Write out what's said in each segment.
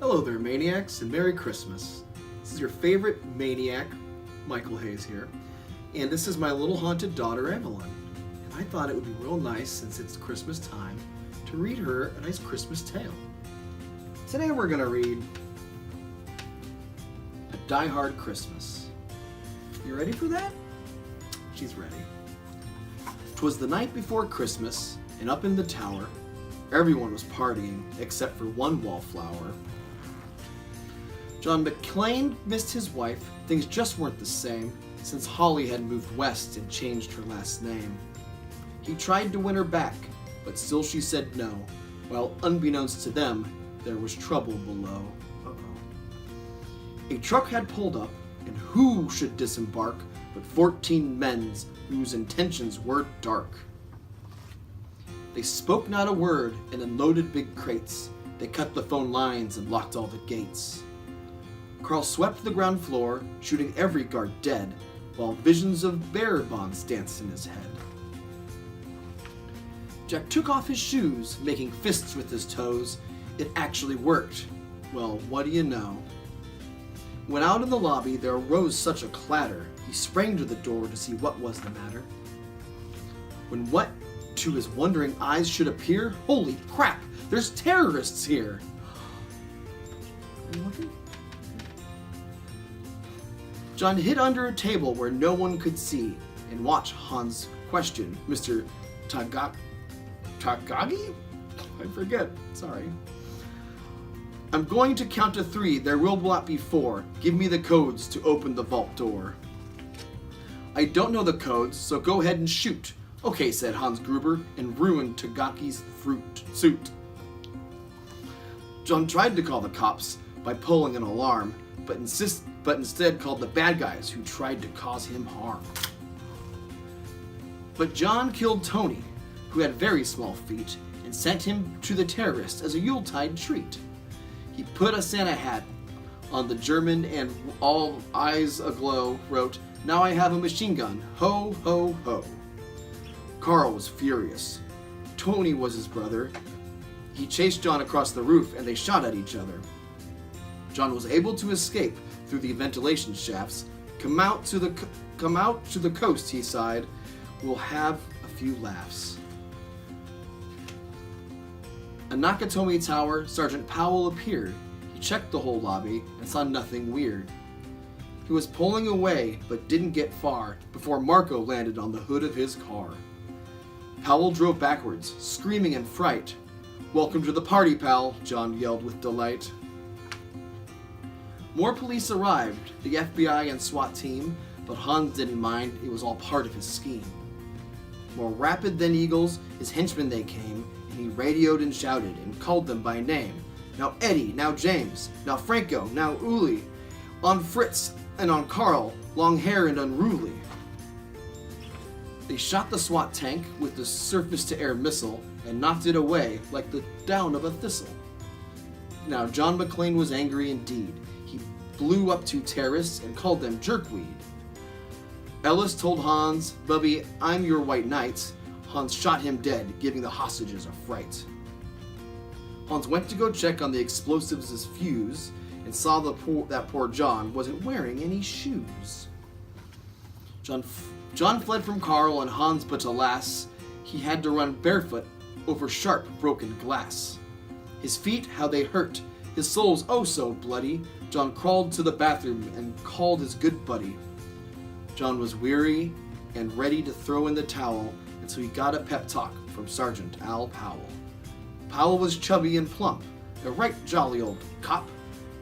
Hello there, Maniacs, and Merry Christmas. This is your favorite Maniac, Michael Hayes here, and this is my little haunted daughter, Evelyn. And I thought it would be real nice, since it's Christmas time, to read her a nice Christmas tale. Today we're going to read A Die Hard Christmas. You ready for that? She's ready. 'Twas the night before Christmas, and up in the tower, everyone was partying except for one wallflower. John McClane missed his wife. Things just weren't the same since Holly had moved west and changed her last name. He tried to win her back, but still she said no, while unbeknownst to them, there was trouble below. A truck had pulled up, and who should disembark but 14 men whose intentions were dark. They spoke not a word and unloaded big crates. They cut the phone lines and locked all the gates. Carl swept the ground floor, shooting every guard dead, while visions of bearer bonds danced in his head. Jack took off his shoes, making fists with his toes. It actually worked. Well, what do you know? When out in the lobby there arose such a clatter, he sprang to the door to see what was the matter. When what to his wondering eyes should appear, holy crap, there's terrorists here! Are you looking? John hid under a table where no one could see and watched Hans question Mr. Takagi? I forget, sorry. I'm going to count to 3, there will not be 4. Give me the codes to open the vault door. I don't know the codes, so go ahead and shoot. Okay, said Hans Gruber, and ruined Tagaki's suit. John tried to call the cops by pulling an alarm, but instead called the bad guys who tried to cause him harm. But John killed Tony, who had very small feet, and sent him to the terrorists as a Yuletide treat. He put a Santa hat on the German and, all eyes aglow, wrote, "Now I have a machine gun, ho, ho, ho." Carl was furious. Tony was his brother. He chased John across the roof and they shot at each other. John was able to escape through the ventilation shafts. Come out to the coast, he sighed. We'll have a few laughs. At Nakatomi Tower, Sergeant Powell appeared. He checked the whole lobby and saw nothing weird. He was pulling away, but didn't get far before Marco landed on the hood of his car. Powell drove backwards, screaming in fright. "Welcome to the party, pal," John yelled with delight. More police arrived, the FBI and SWAT team, but Hans didn't mind, it was all part of his scheme. More rapid than eagles, his henchmen they came, and he radioed and shouted and called them by name. Now Eddie, now James, now Franco, now Uli, on Fritz and on Carl, long hair and unruly. They shot the SWAT tank with the surface-to-air missile and knocked it away like the down of a thistle. Now John McClane was angry indeed. He blew up 2 terrorists and called them jerkweed. Ellis told Hans, "Bubby, I'm your white knight." Hans shot him dead, giving the hostages a fright. Hans went to go check on the explosives' fuse and saw that poor John wasn't wearing any shoes. John fled from Carl and Hans, but alas, he had to run barefoot over sharp, broken glass. His feet, how they hurt, his sole's oh so bloody. John crawled to the bathroom and called his good buddy. John was weary and ready to throw in the towel, and so he got a pep talk from Sergeant Al Powell. Powell was chubby and plump, a right jolly old cop,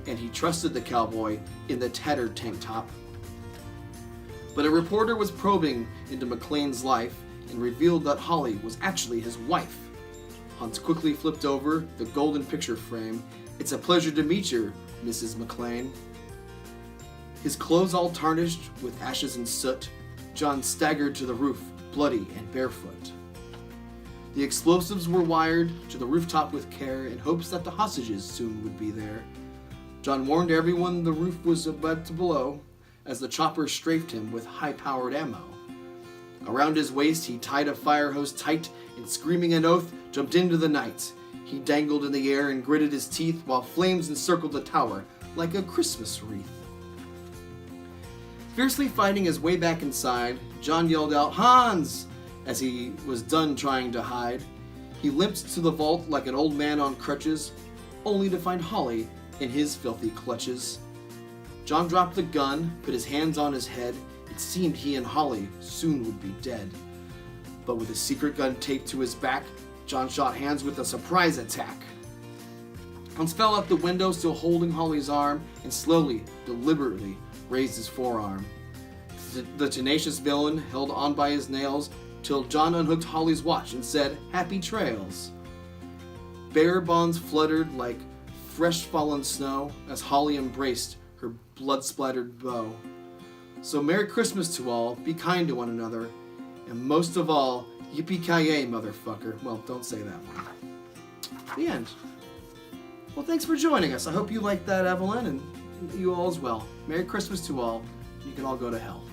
and he trusted the cowboy in the tattered tank top. But a reporter was probing into McClane's life and revealed that Holly was actually his wife. Hans quickly flipped over the golden picture frame. "It's a pleasure to meet you, Mrs. McClane." His clothes all tarnished with ashes and soot, John staggered to the roof, bloody and barefoot. The explosives were wired to the rooftop with care in hopes that the hostages soon would be there. John warned everyone the roof was about to blow as the chopper strafed him with high-powered ammo. Around his waist he tied a fire hose tight and, screaming an oath, jumped into the night. He dangled in the air and gritted his teeth while flames encircled the tower like a Christmas wreath. Fiercely fighting his way back inside, John yelled out, "Hans!" as he was done trying to hide. He limped to the vault like an old man on crutches, only to find Holly in his filthy clutches. John dropped the gun, put his hands on his head. It seemed he and Holly soon would be dead. But with his secret gun taped to his back, John shot Hans with a surprise attack. Hans fell out the window, still holding Holly's arm, and slowly, deliberately, raised his forearm. The tenacious villain held on by his nails till John unhooked Holly's watch and said, "Happy trails." Bearer bonds fluttered like fresh fallen snow as Holly embraced her blood-splattered bow. So Merry Christmas to all, be kind to one another, and most of all, yippee-ki-yay, motherfucker. Well, don't say that one. The end. Well, thanks for joining us. I hope you liked that, Evelyn, and you all as well. Merry Christmas to all. You can all go to hell.